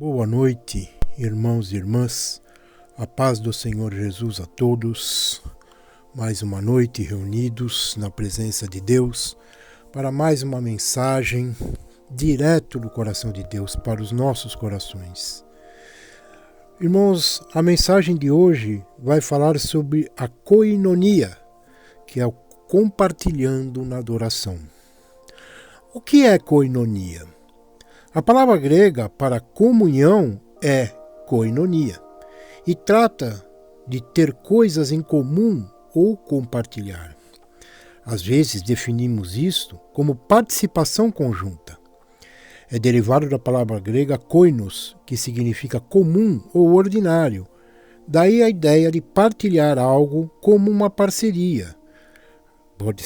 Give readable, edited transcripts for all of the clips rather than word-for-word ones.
Boa noite, irmãos e irmãs, a paz do Senhor Jesus a todos. Mais uma noite reunidos na presença de Deus para mais uma mensagem direto do coração de Deus para os nossos corações. Irmãos, a mensagem de hoje vai falar sobre a koinonia, que é o compartilhando na adoração. O que é koinonia? A palavra grega para comunhão é koinonia e trata de ter coisas em comum ou compartilhar. Às vezes definimos isto como participação conjunta. É derivado da palavra grega koinos, que significa comum ou ordinário. Daí a ideia de partilhar algo como uma parceria. Pode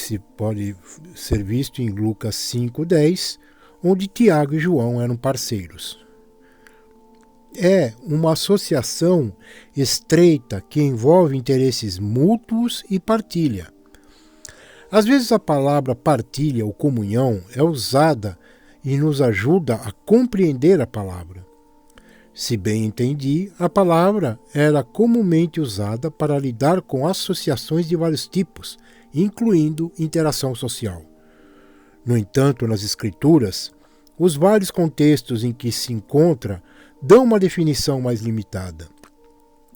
ser visto em Lucas 5:10, onde Tiago e João eram parceiros. É uma associação estreita que envolve interesses mútuos e partilha. Às vezes a palavra partilha ou comunhão é usada e nos ajuda a compreender a palavra. Se bem entendi, a palavra era comumente usada para lidar com associações de vários tipos, incluindo interação social. No entanto, nas Escrituras, os vários contextos em que se encontra dão uma definição mais limitada.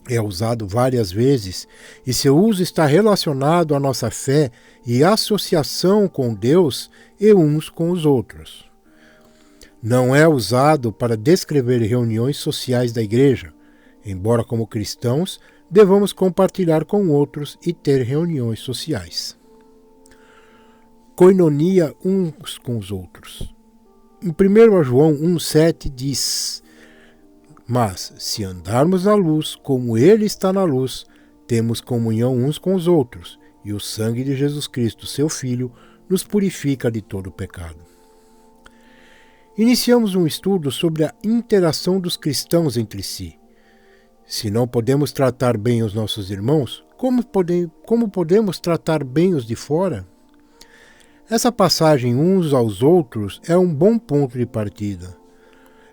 É usado várias vezes e seu uso está relacionado à nossa fé e associação com Deus e uns com os outros. Não é usado para descrever reuniões sociais da igreja, embora como cristãos devamos compartilhar com outros e ter reuniões sociais. Koinonia uns com os outros. Em 1 João 1,7 diz: Mas, se andarmos na luz, como Ele está na luz, temos comunhão uns com os outros, e o sangue de Jesus Cristo, seu Filho, nos purifica de todo pecado. Iniciamos um estudo sobre a interação dos cristãos entre si. Se não podemos tratar bem os nossos irmãos, como podemos tratar bem os de fora? Essa passagem uns aos outros é um bom ponto de partida.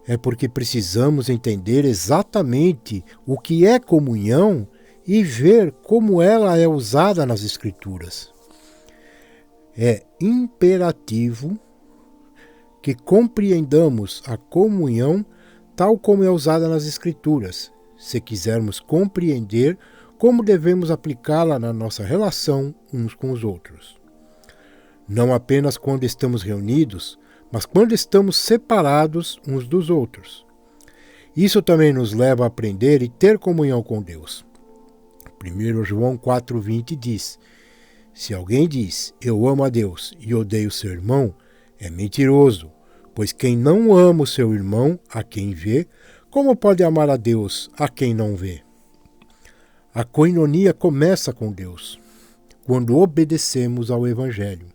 É porque precisamos entender exatamente o que é comunhão e ver como ela é usada nas Escrituras. É imperativo que compreendamos a comunhão tal como é usada nas Escrituras, se quisermos compreender como devemos aplicá-la na nossa relação uns com os outros. Não apenas quando estamos reunidos, mas quando estamos separados uns dos outros. Isso também nos leva a aprender e ter comunhão com Deus. 1 João 4,20 diz: Se alguém diz, eu amo a Deus e odeio seu irmão, é mentiroso, pois quem não ama o seu irmão, a quem vê, como pode amar a Deus, a quem não vê? A koinonia começa com Deus, quando obedecemos ao Evangelho.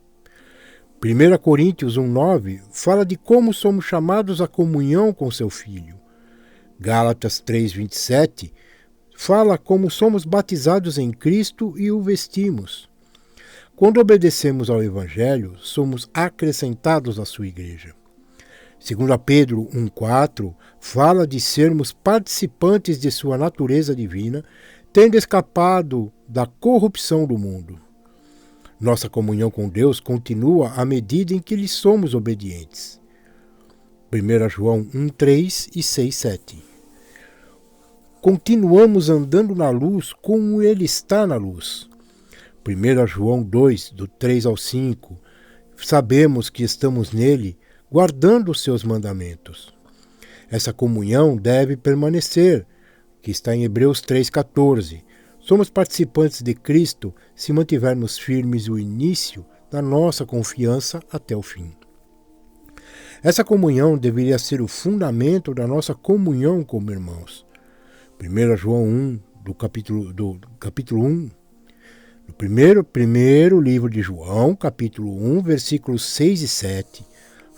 1 Coríntios 1,9 fala de como somos chamados à comunhão com seu Filho. Gálatas 3,27 fala como somos batizados em Cristo e o vestimos. Quando obedecemos ao Evangelho, somos acrescentados à sua igreja. 2 Pedro 1,4 fala de sermos participantes de sua natureza divina, tendo escapado da corrupção do mundo. Nossa comunhão com Deus continua à medida em que lhe somos obedientes. 1 João 1,3 e 6,7. Continuamos andando na luz como Ele está na luz. 1 João 2, do 3 ao 5. Sabemos que estamos nele, guardando os seus mandamentos. Essa comunhão deve permanecer, que está em Hebreus 3,14. Somos participantes de Cristo se mantivermos firmes o início da nossa confiança até o fim. Essa comunhão deveria ser o fundamento da nossa comunhão como irmãos. 1 João 1, do capítulo 1, no primeiro livro de João, capítulo 1, versículos 6 e 7,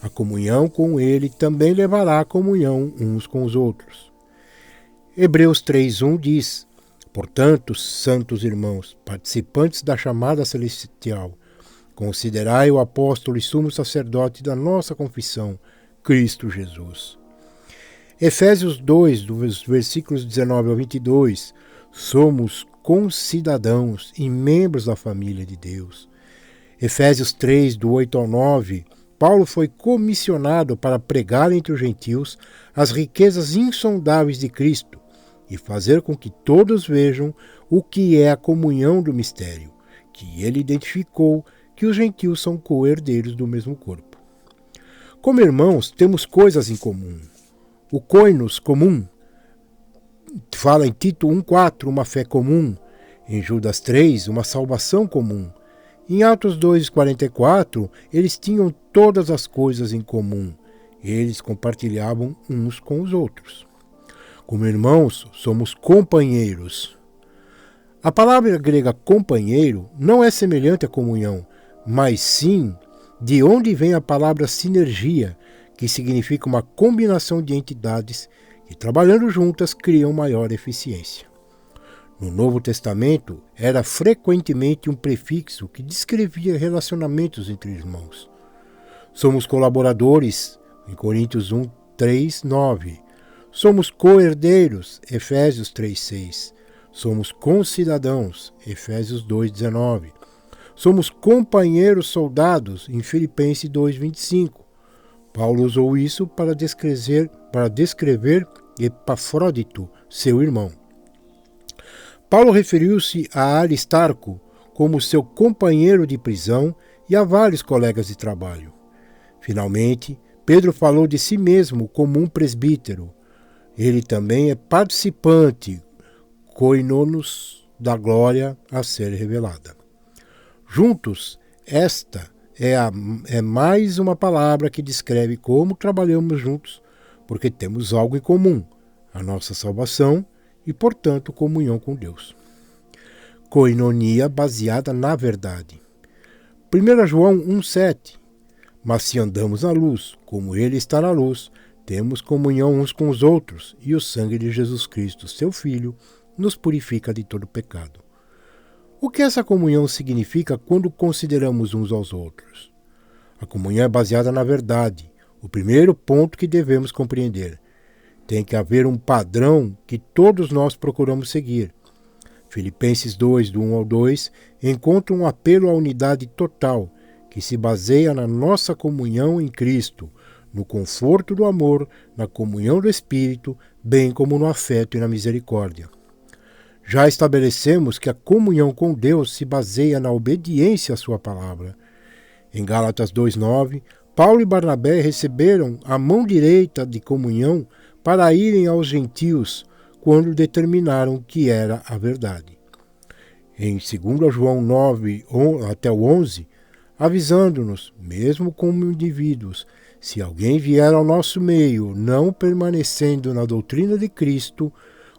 a comunhão com ele também levará a comunhão uns com os outros. Hebreus 3,1 diz: Portanto, santos irmãos, participantes da chamada celestial, considerai o apóstolo e sumo sacerdote da nossa confissão, Cristo Jesus. Efésios 2, dos versículos 19 ao 22, somos concidadãos e membros da família de Deus. Efésios 3, do 8 ao 9, Paulo foi comissionado para pregar entre os gentios as riquezas insondáveis de Cristo e fazer com que todos vejam o que é a comunhão do mistério, que ele identificou que os gentios são co-herdeiros do mesmo corpo. Como irmãos, temos coisas em comum. O koinos comum fala em Tito 1,4, uma fé comum. Em Judas 3, uma salvação comum. Em Atos 2,44, eles tinham todas as coisas em comum. Eles compartilhavam uns com os outros. Como irmãos, somos companheiros. A palavra grega companheiro não é semelhante à comunhão, mas sim de onde vem a palavra sinergia, que significa uma combinação de entidades que, trabalhando juntas, criam maior eficiência. No Novo Testamento, era frequentemente um prefixo que descrevia relacionamentos entre irmãos. Somos colaboradores, em Coríntios 1, 3, 9. Somos co-herdeiros, Efésios 3, 6. Somos concidadãos, Efésios 2, 19. Somos companheiros soldados, em Filipenses 2, 25. Paulo usou isso para descrever Epafrodito, seu irmão. Paulo referiu-se a Aristarco como seu companheiro de prisão e a vários colegas de trabalho. Finalmente, Pedro falou de si mesmo como um presbítero. Ele também é participante, koinonos, da glória a ser revelada. Juntos, esta é mais uma palavra que descreve como trabalhamos juntos, porque temos algo em comum, a nossa salvação e, portanto, comunhão com Deus. Koinonia baseada na verdade. 1 João 1,7. Mas se andamos na luz, como Ele está na luz, temos comunhão uns com os outros, e o sangue de Jesus Cristo, seu Filho, nos purifica de todo pecado. O que essa comunhão significa quando consideramos uns aos outros? A comunhão é baseada na verdade, o primeiro ponto que devemos compreender. Tem que haver um padrão que todos nós procuramos seguir. Filipenses 2, do 1 ao 2, encontra um apelo à unidade total, que se baseia na nossa comunhão em Cristo, no conforto do amor, na comunhão do Espírito, bem como no afeto e na misericórdia. Já estabelecemos que a comunhão com Deus se baseia na obediência à sua palavra. Em Gálatas 2,9, Paulo e Barnabé receberam a mão direita de comunhão para irem aos gentios, quando determinaram que era a verdade. Em 2 João 9, até o 11, avisando-nos, mesmo como indivíduos, se alguém vier ao nosso meio, não permanecendo na doutrina de Cristo,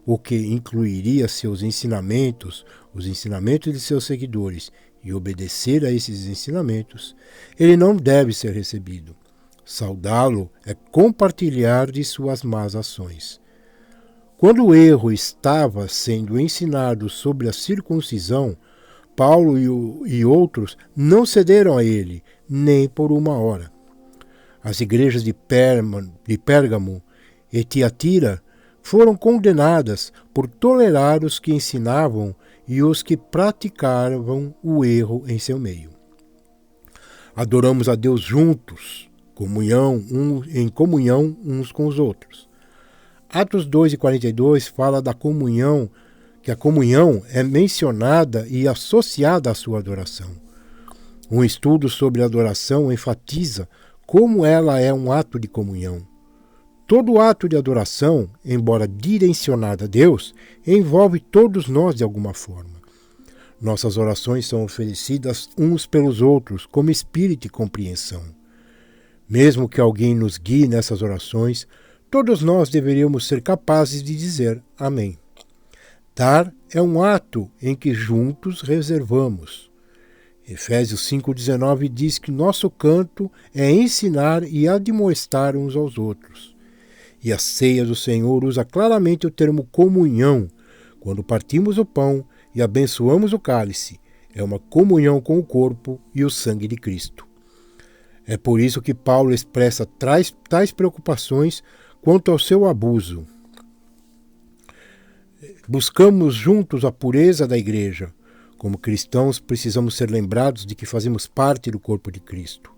o que incluiria seus ensinamentos, os ensinamentos de seus seguidores, e obedecer a esses ensinamentos, ele não deve ser recebido. Saudá-lo é compartilhar de suas más ações. Quando o erro estava sendo ensinado sobre a circuncisão, Paulo e outros não cederam a ele, nem por uma hora. As igrejas de Pérgamo e Tiatira foram condenadas por tolerar os que ensinavam e os que praticavam o erro em seu meio. Adoramos a Deus juntos, em comunhão uns com os outros. Atos 2:42 fala da comunhão, que a comunhão é mencionada e associada à sua adoração. Um estudo sobre adoração enfatiza como ela é um ato de comunhão. Todo ato de adoração, embora direcionado a Deus, envolve todos nós de alguma forma. Nossas orações são oferecidas uns pelos outros, como espírito e compreensão. Mesmo que alguém nos guie nessas orações, todos nós deveríamos ser capazes de dizer amém. Dar é um ato em que juntos reservamos. Efésios 5,19 diz que nosso canto é ensinar e admoestar uns aos outros. E a ceia do Senhor usa claramente o termo comunhão. Quando partimos o pão e abençoamos o cálice, é uma comunhão com o corpo e o sangue de Cristo. É por isso que Paulo expressa tais preocupações quanto ao seu abuso. Buscamos juntos a pureza da Igreja. Como cristãos, precisamos ser lembrados de que fazemos parte do corpo de Cristo.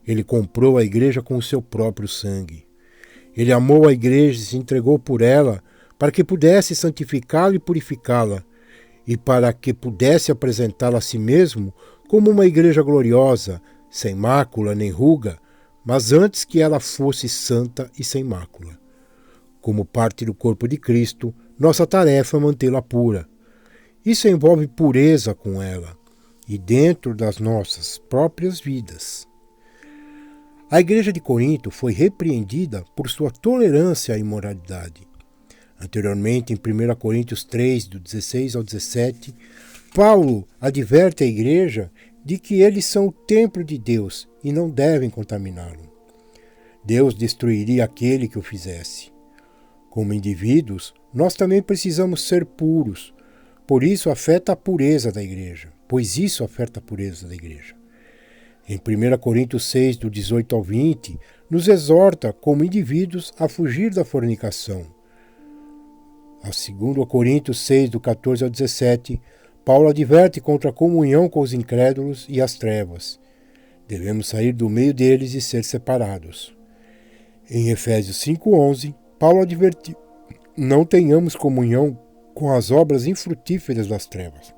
Ele comprou a Igreja com o seu próprio sangue. Ele amou a Igreja e se entregou por ela para que pudesse santificá-la e purificá-la, e para que pudesse apresentá-la a si mesmo como uma Igreja gloriosa, sem mácula nem ruga, mas antes que ela fosse santa e sem mácula. Como parte do corpo de Cristo, nossa tarefa é mantê-la pura. Isso envolve pureza com ela e dentro das nossas próprias vidas. A Igreja de Corinto foi repreendida por sua tolerância à imoralidade. Anteriormente, em 1 Coríntios 3, do 16 ao 17, Paulo adverte a Igreja de que eles são o templo de Deus e não devem contaminá-lo. Deus destruiria aquele que o fizesse. Como indivíduos, nós também precisamos ser puros. Por isso afeta a pureza da Igreja, pois isso afeta a pureza da Igreja. Em 1 Coríntios 6, do 18 ao 20, nos exorta, como indivíduos, a fugir da fornicação. A 2 Coríntios 6, do 14 ao 17, Paulo adverte contra a comunhão com os incrédulos e as trevas. Devemos sair do meio deles e ser separados. Em Efésios 5:11, Paulo adverte: não tenhamos comunhão com as obras infrutíferas das trevas,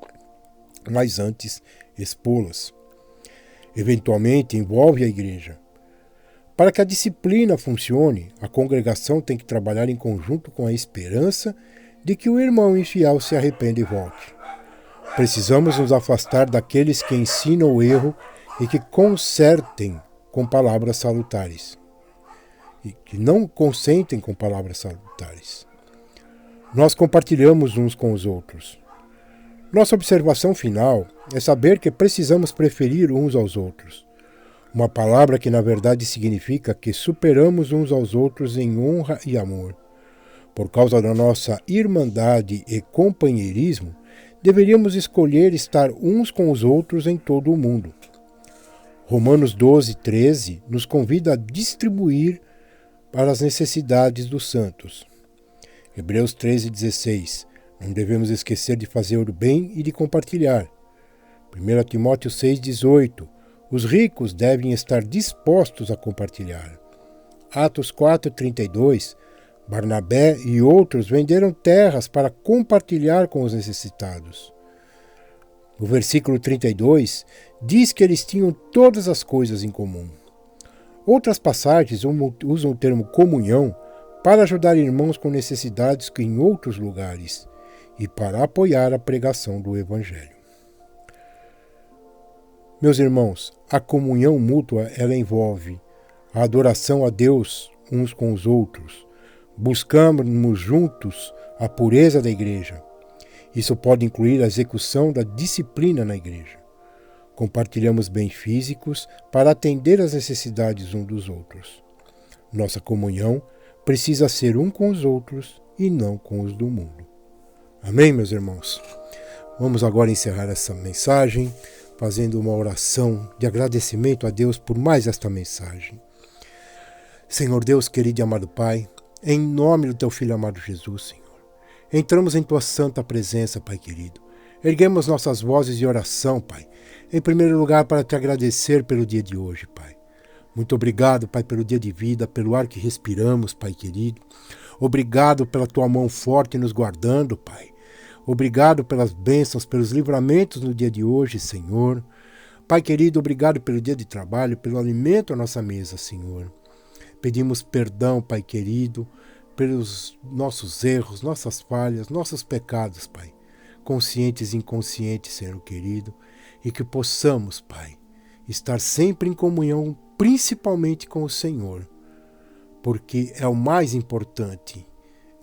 mas antes expô-las. Eventualmente envolve a Igreja. Para que a disciplina funcione, a congregação tem que trabalhar em conjunto com a esperança de que o irmão infiel se arrependa e volte. Precisamos nos afastar daqueles que ensinam o erro e que consertem com palavras salutares. E que não consentem com palavras salutares. Nós compartilhamos uns com os outros. Nossa observação final é saber que precisamos preferir uns aos outros. Uma palavra que na verdade significa que superamos uns aos outros em honra e amor. Por causa da nossa irmandade e companheirismo, deveríamos escolher estar uns com os outros em todo o mundo. Romanos 12:13 nos convida a distribuir para as necessidades dos santos. Hebreus 13:16. Não devemos esquecer de fazer o bem e de compartilhar. 1 Timóteo 6:18. Os ricos devem estar dispostos a compartilhar. Atos 4:32. Barnabé e outros venderam terras para compartilhar com os necessitados. No versículo 32, diz que eles tinham todas as coisas em comum. Outras passagens usam o termo comunhão para ajudar irmãos com necessidades em outros lugares e para apoiar a pregação do Evangelho. Meus irmãos, a comunhão mútua ela envolve a adoração a Deus uns com os outros. Buscamos juntos a pureza da Igreja. Isso pode incluir a execução da disciplina na Igreja. Compartilhamos bens físicos para atender às necessidades uns dos outros. Nossa comunhão precisa ser um com os outros e não com os do mundo. Amém, meus irmãos? Vamos agora encerrar essa mensagem fazendo uma oração de agradecimento a Deus por mais esta mensagem. Senhor Deus, querido e amado Pai, em nome do Teu Filho amado Jesus, Senhor, entramos em Tua santa presença, Pai querido. Erguemos nossas vozes de oração, Pai, em primeiro lugar para Te agradecer pelo dia de hoje, Pai. Muito obrigado, Pai, pelo dia de vida, pelo ar que respiramos, Pai querido. Obrigado pela Tua mão forte nos guardando, Pai. Obrigado pelas bênçãos, pelos livramentos no dia de hoje, Senhor. Pai querido, obrigado pelo dia de trabalho, pelo alimento à nossa mesa, Senhor. Pedimos perdão, Pai querido, pelos nossos erros, nossas falhas, nossos pecados, Pai, conscientes e inconscientes, Senhor querido, e que possamos, Pai, estar sempre em comunhão, principalmente com o Senhor, porque é o mais importante,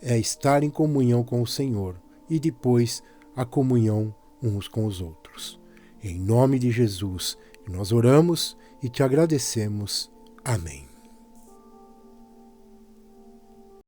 é estar em comunhão com o Senhor e depois a comunhão uns com os outros. Em nome de Jesus, nós oramos e te agradecemos. Amém.